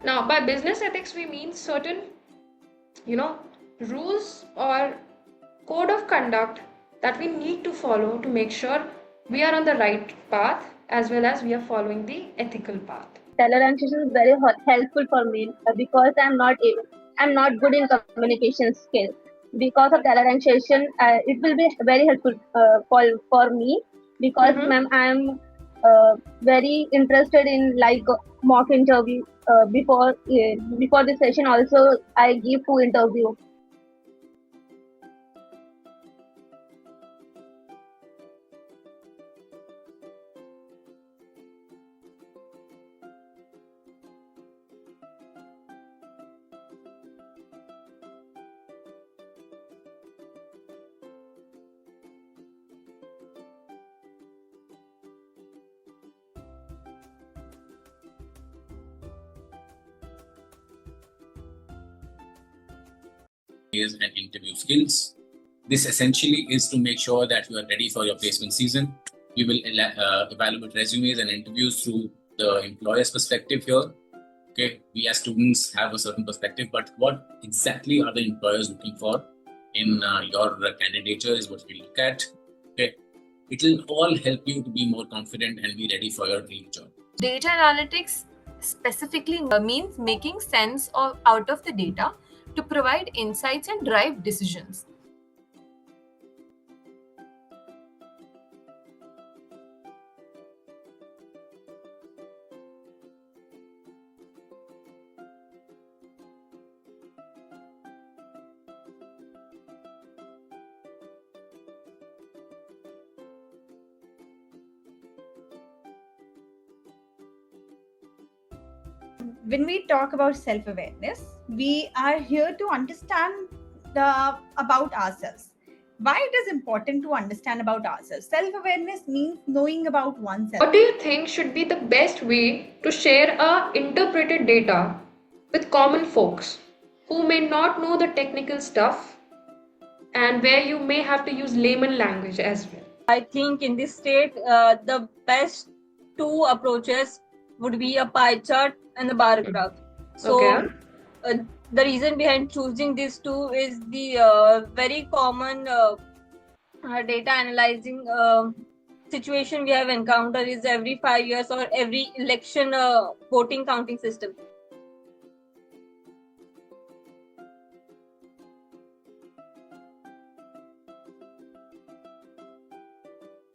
Now, by business ethics, we mean certain, you know, rules or code of conduct that we need to follow to make sure we are on the right path as well as we are following the ethical path. Talerang is very helpful for me because I'm not good in communication skills. Because of Talerang session, it will be very helpful for me because Mm-hmm. ma'am, I'm very interested in like mock interview before the session. Also, I give 2 interview. And interview skills. This essentially is to make sure that you are ready for your placement season. We will evaluate resumes and interviews through the employer's perspective here. Okay, we as students have a certain perspective, but what exactly are the employers looking for in your candidature is what we look at. Okay, it will all help you to be more confident and be ready for your dream job. Data analytics specifically means making sense out of the data to provide insights and drive decisions. When we talk about self-awareness, we are here to understand about ourselves. Why it is important to understand about ourselves? Self-awareness means knowing about oneself. What do you think should be the best way to share interpreted data with common folks who may not know the technical stuff and where you may have to use layman language as well? I think in this state, the best two approaches would be a pie chart and a bar graph. So Okay. The reason behind choosing these two is the very common data analyzing situation we have encountered is every 5 years or every election voting counting system.